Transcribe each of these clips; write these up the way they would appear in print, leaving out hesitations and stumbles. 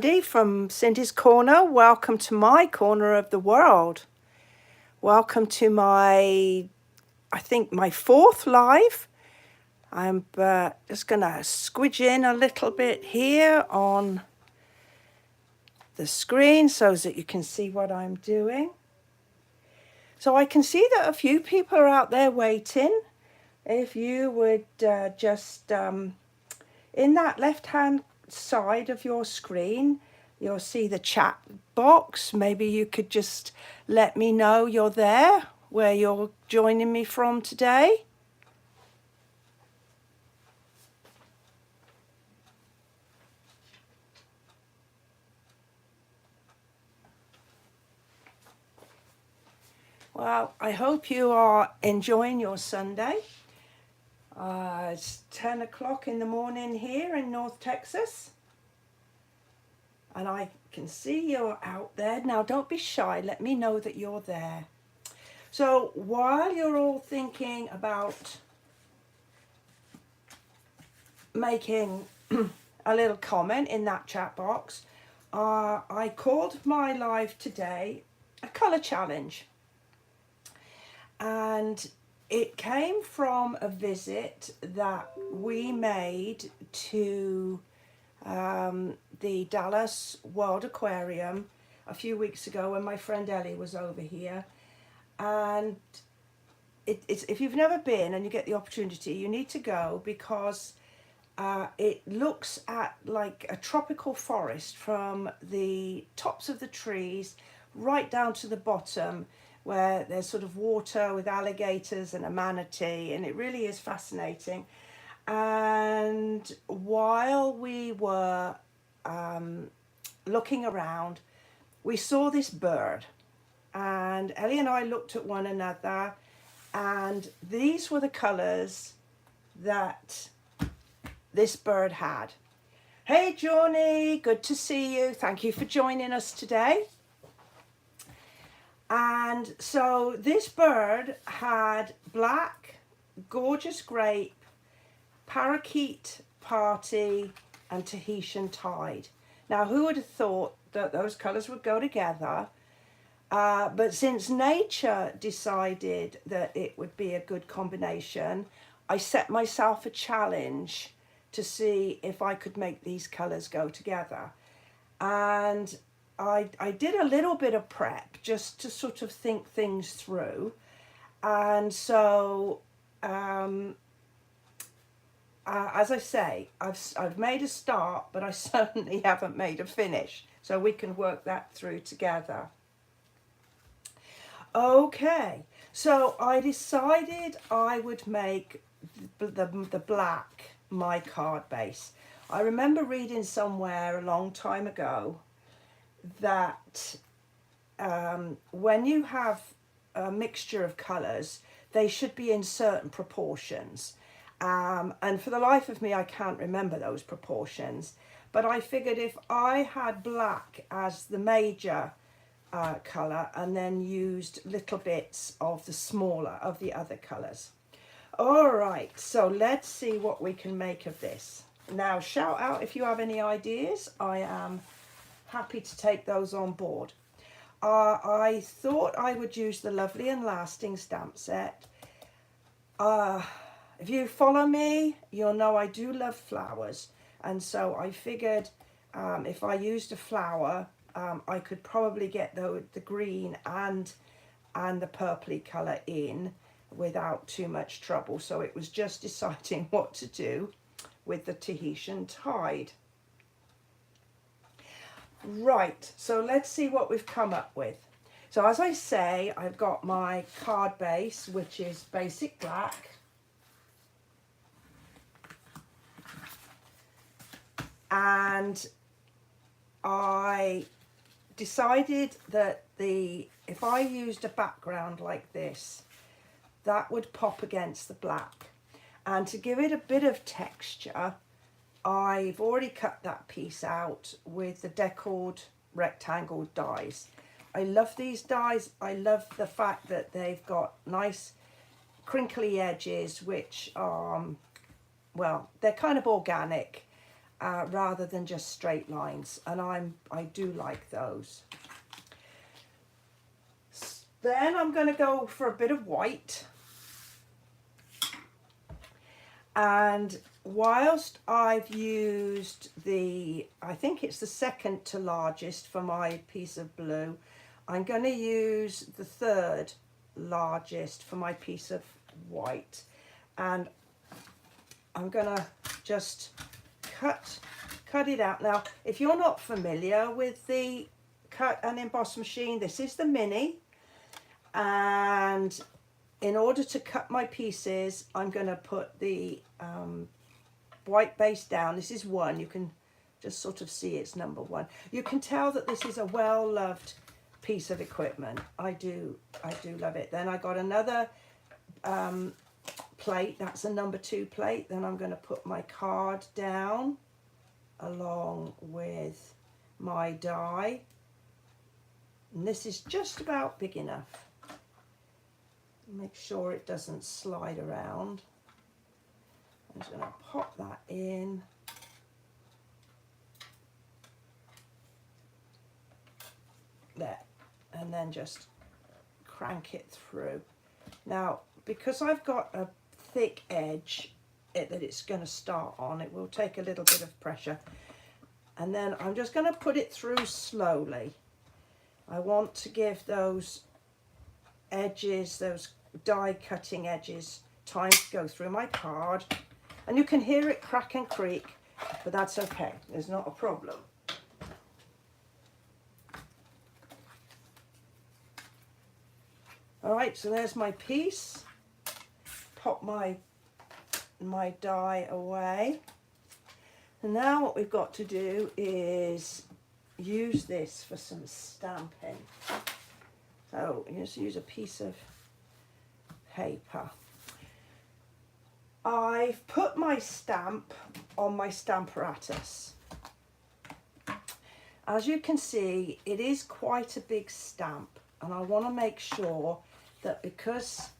Cindy from Cindy's Corner. Welcome to my corner of the world. Welcome to I think my fourth live. I'm just going to squidge in a little bit here on the screen so that you can see what I'm doing. So I can see that a few people are out there waiting. If you would just, in that left-hand side of your screen, you'll see the chat box. Maybe you could just let me know you're there, where you're joining me from today. Well, I hope you are enjoying your Sunday. It's 10 o'clock in the morning here in North Texas. And I can see you're out there. Now, don't be shy. Let me know that you're there. So while you're all thinking about making a little comment in that chat box, I called my live today a colour challenge. And it came from a visit that we made to the Dallas World Aquarium a few weeks ago when my friend Ellie was over here. And it's if you've never been and you get the opportunity, you need to go because it looks at like a tropical forest from the tops of the trees right down to the bottom, where there's sort of water with alligators and a manatee, and it really is fascinating. And while we were looking around, we saw this bird, and Ellie and I looked at one another, and these were the colours that this bird had. Hey Johnny, good to see you. Thank you for joining us today. And so this bird had black, gorgeous grape, parakeet party, and Tahitian tide. Now, who would have thought that those colours would go together? But since nature decided that it would be a good combination, I set myself a challenge to see if I could make these colours go together. And I did a little bit of prep just to sort of think things through. And so, as I say, I've made a start, but I certainly haven't made a finish. So we can work that through together. Okay, so I decided I would make the black my card base. I remember reading somewhere a long time ago that when you have a mixture of colours, they should be in certain proportions. And for the life of me, I can't remember those proportions. But I figured if I had black as the major colour and then used little bits of the smaller of the other colours. All right, so let's see what we can make of this. Now, shout out if you have any ideas. I am happy to take those on board. I thought I would use the Lovely and Lasting stamp set. If you follow me, you'll know I do love flowers. And so I figured if I used a flower, I could probably get the green and the purpley colour in without too much trouble. So it was just deciding what to do with the Tahitian tide. Right, so let's see what we've come up with. So as I say, I've got my card base, which is basic black. And I decided that if I used a background like this, that would pop against the black. And to give it a bit of texture, I've already cut that piece out with the Decord rectangle dies. I love these dies. I love the fact that they've got nice crinkly edges, which are, well, they're kind of organic. rather than just straight lines, and I do like those. Then I'm going to go for a bit of white, and whilst I've used I think it's the second to largest for my piece of blue, I'm going to use the third largest for my piece of white, and I'm going to just cut it out. Now, if you're not familiar with the cut and emboss machine, this is the Mini, and in order to cut my pieces, I'm going to put the white base down. This is 1. You can just sort of see it's number 1. You can tell that this is a well-loved piece of equipment. I do love it. Then I got another plate. That's a number 2 plate. Then I'm going to put my card down along with my die. And this is just about big enough. Make sure it doesn't slide around. I'm just going to pop that in. There. And then just crank it through. Now, because I've got a thick edge that it's going to start on, it will take a little bit of pressure. And then I'm just going to put it through slowly. I want to give those edges, those die cutting edges, time to go through my card. And you can hear it crack and creak, but that's okay. There's not a problem. All right, so there's my piece. Pop my die away. And now what we've got to do is use this for some stamping. So you just use a piece of paper. I've put my stamp on my Stamparatus. As you can see, it is quite a big stamp, and I want to make sure that because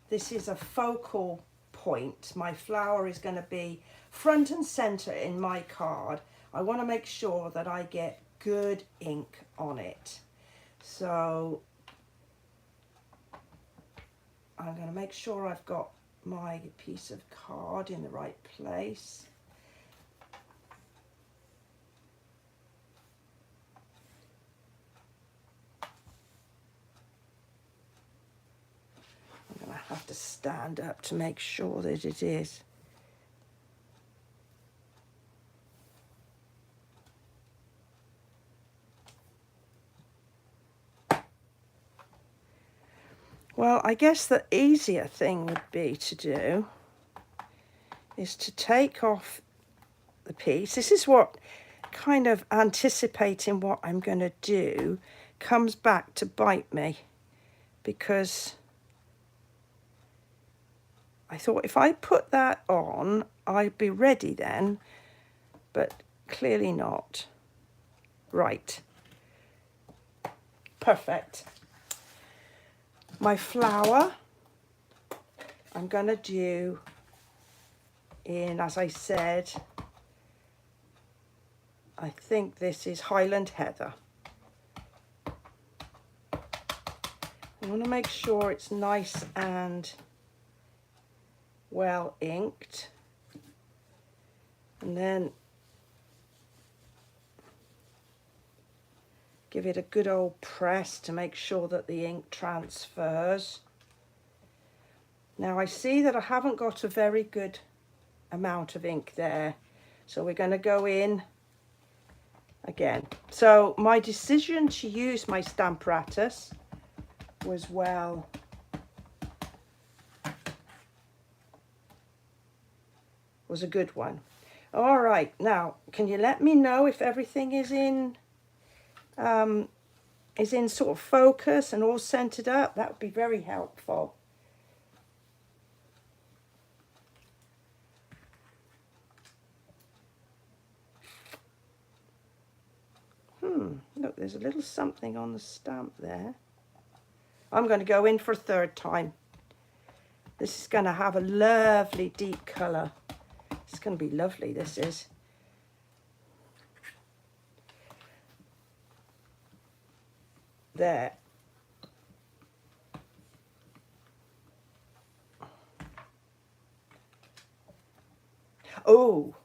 this is a focal point, my flower is going to be front and center in my card. I want to make sure that I get good ink on it. So I'm going to make sure I've got my piece of card in the right place. I'm going to have to stand up to make sure that it is. Well, I guess the easier thing would be to do is to take off the piece. This is what, kind of anticipating what I'm going to do, comes back to bite me, because I thought if I put that on, I'd be ready then, but clearly not. Right. Perfect. My flower, I'm going to do in, as I said, I think this is Highland Heather. I want to make sure it's nice and well inked. And then give it a good old press to make sure that the ink transfers. Now I see that I haven't got a very good amount of ink there, so we're going to go in again. So my decision to use my Stamparatus was a good one. All right, now can you let me know if everything is in sort of focus and all centered up? That would be very helpful. Look, there's a little something on the stamp there. I'm going to go in for a third time. This is going to have a lovely deep colour. It's going to be lovely, this is. there. Oh,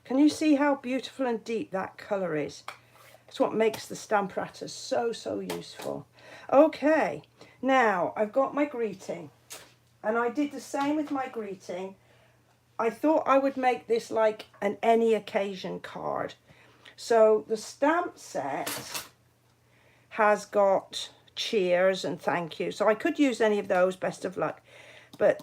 can you see how beautiful and deep that colour is? It's what makes the Stamparatus so, so useful. Okay, now I've got my greeting, and I did the same with my greeting. I thought I would make this like an any occasion card. So the stamp set has got cheers and thank you. So I could use any of those, best of luck. But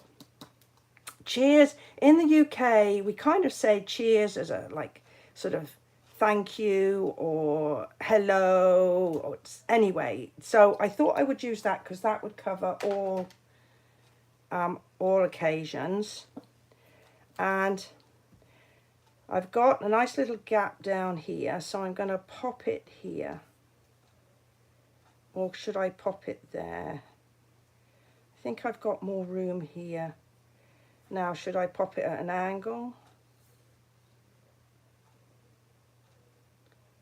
cheers, in the UK, we kind of say cheers as a like sort of thank you or hello or anyway. So I thought I would use that because that would cover all occasions. And I've got a nice little gap down here, so I'm going to pop it here. Or should I pop it there? I think I've got more room here. Now, should I pop it at an angle?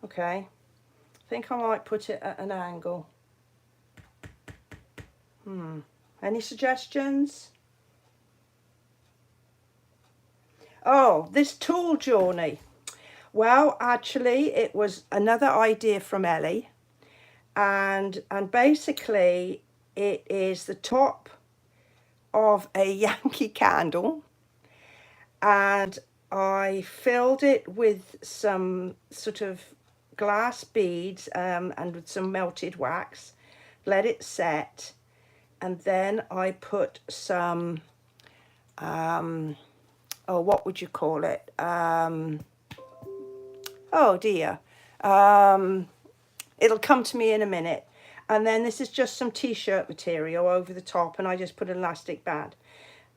Okay, I think I might put it at an angle. Any suggestions? Oh, this tool journey. Well, actually, it was another idea from Ellie. And basically, it is the top of a Yankee candle. And I filled it with some sort of glass beads and with some melted wax. Let it set. And then I put some... oh, what would you call it? Oh dear. It'll come to me in a minute. And then this is just some t-shirt material over the top, and I just put an elastic band.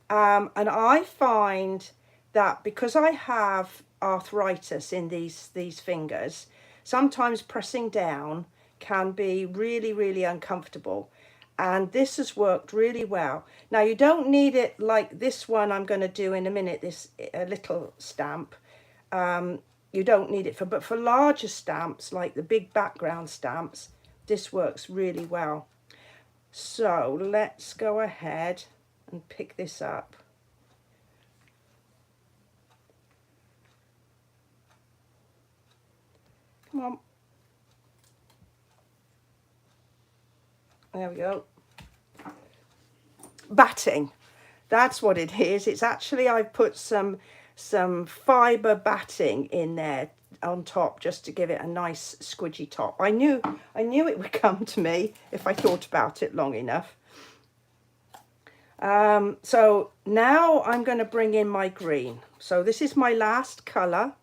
And I find that because I have arthritis in these fingers, sometimes pressing down can be really, really uncomfortable. And this has worked really well. Now, you don't need it like this one I'm going to do in a minute, this little stamp. You don't need it for, but for larger stamps, like the big background stamps, this works really well. So let's go ahead and pick this up. Come on. There we go. Batting, that's what it is. It's actually, I've put some fibre batting in there on top just to give it a nice squidgy top. I knew it would come to me if I thought about it long enough. So now I'm going to bring in my green. So this is my last colour,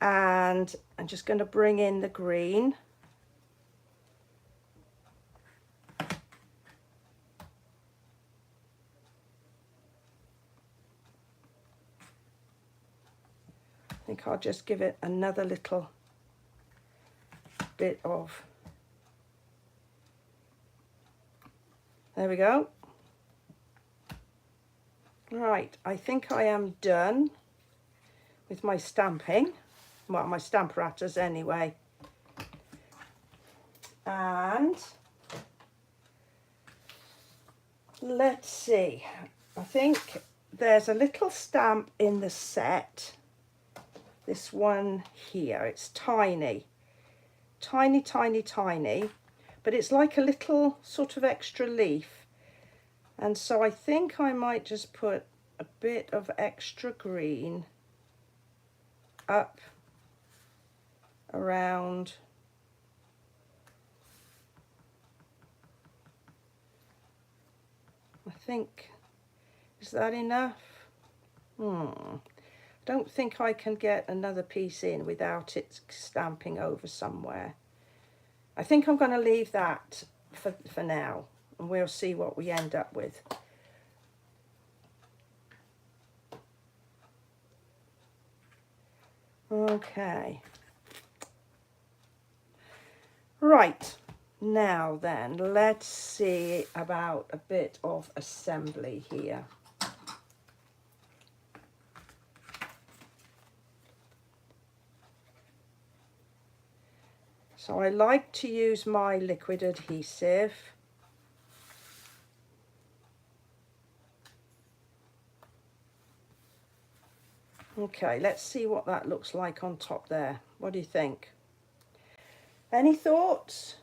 and I'm just going to bring in the green. I think I'll just give it another little bit of, there we go. Right, I think I am done with my stamping, well, my Stamparatus anyway. And let's see, I think there's a little stamp in the set. This one here, it's tiny, tiny, tiny, tiny, but it's like a little sort of extra leaf. And so I think I might just put a bit of extra green up around I think, is that enough? Don't think I can get another piece in without it stamping over somewhere. I think I'm going to leave that for now, and we'll see what we end up with. Okay. Right, now then, let's see about a bit of assembly here. So I like to use my liquid adhesive. Okay, let's see what that looks like on top there. What do you think? Any thoughts?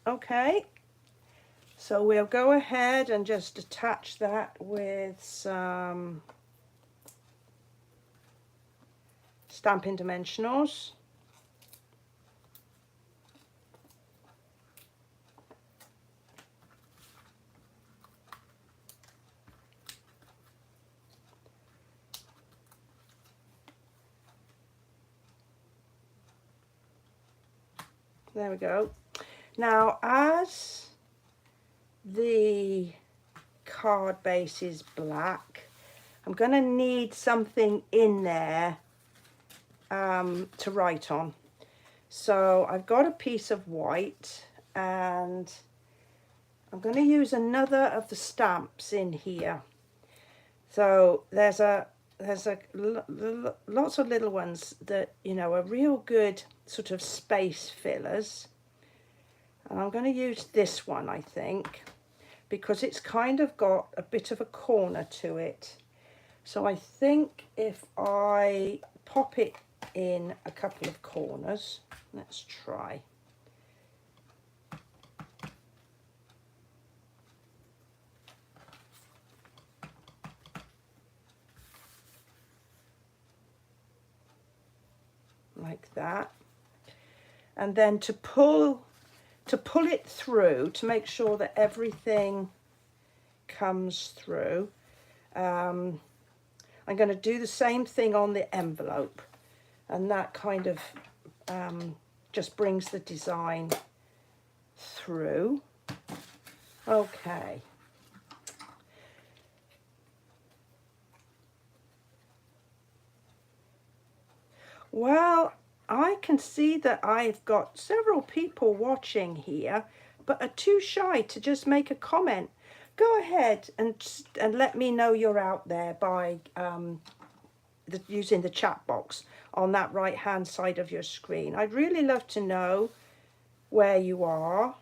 Okay, so we'll go ahead and just attach that with some Stampin' Dimensionals. There we go. Now, as the card base is black, I'm going to need something in there to write on. So I've got a piece of white, and I'm going to use another of the stamps in here. So there's lots of little ones that, you know, are real good sort of space fillers. And I'm going to use this one, I think, because it's kind of got a bit of a corner to it. So I think if I pop it in a couple of corners, let's try. Like that. And then to pull it through, to make sure that everything comes through, I'm going to do the same thing on the envelope, and that kind of just brings the design through. Okay. Well, I can see that I've got several people watching here, but are too shy to just make a comment. Go ahead and let me know you're out there by using the chat box on that right hand side of your screen. I'd really love to know where you are.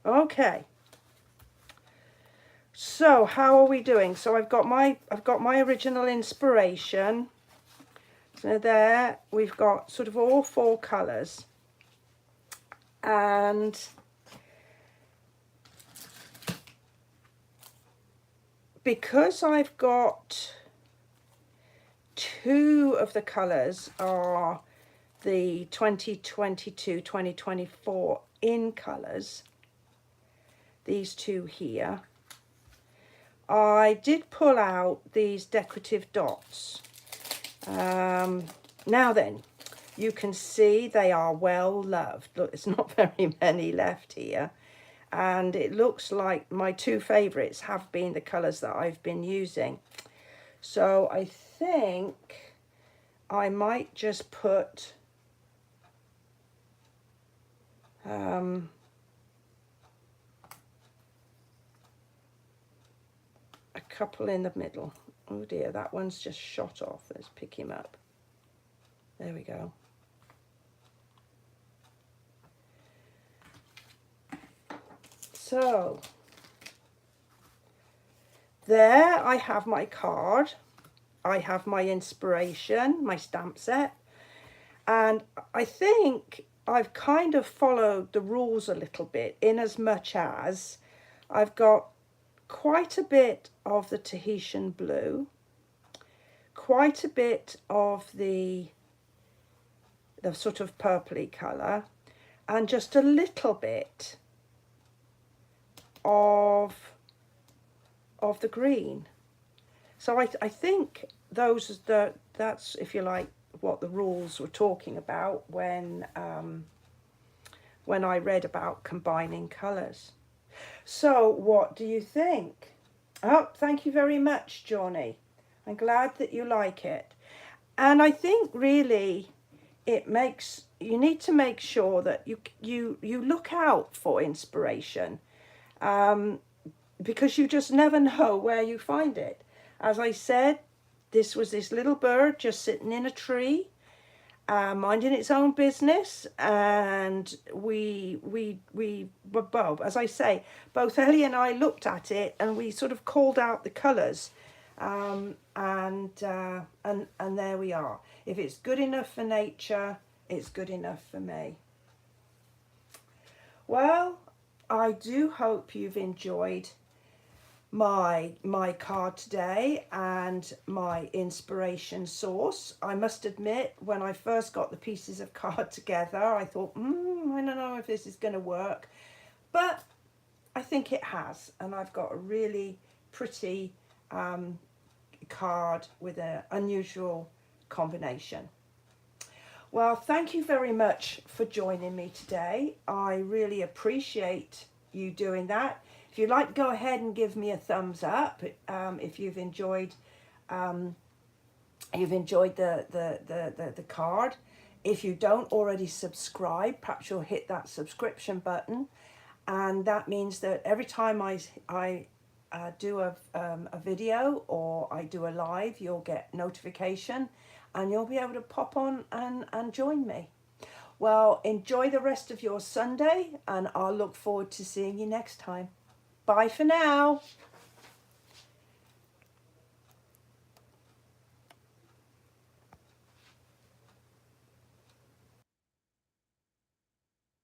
Okay. So how are we doing? So I've got my original inspiration. So there we've got sort of all four colours, and because I've got two of the colours are the 2022-2024 in colours, these two here, I did pull out these decorative dots. Now then, you can see they are well loved. Look, there's not very many left here. And it looks like my two favourites have been the colours that I've been using. So I think I might just put a couple in the middle. Oh dear, that one's just shot off. Let's pick him up. There we go. So there I have my card. I have my inspiration, my stamp set. And I think I've kind of followed the rules a little bit, in as much as I've got quite a bit of the Tahitian blue, quite a bit of the sort of purpley colour, and just a little bit of the green. So I think that's, if you like, what the rules were talking about when I read about combining colours. So what do you think? Oh, thank you very much, Johnny. I'm glad that you like it. And I think really you need to make sure that you look out for inspiration. because you just never know where you find it. As I said, this was this little bird just sitting in a tree, minding its own business, and well, as I say, both Ellie and I looked at it and we sort of called out the colours, and there we are. If it's good enough for nature, it's good enough for me. Well, I do hope you've enjoyed my card today and my inspiration source. I must admit, when I first got the pieces of card together, I thought, I don't know if this is going to work, but I think it has, and I've got a really pretty card with an unusual combination. Well, thank you very much for joining me today. I really appreciate you doing that. If you'd like, go ahead and give me a thumbs up if you've enjoyed the card. If you don't already subscribe, perhaps you'll hit that subscription button, and that means that every time I do a video or I do a live, you'll get notification and you'll be able to pop on and join me. Well, enjoy the rest of your Sunday, and I'll look forward to seeing you next time. Bye for now.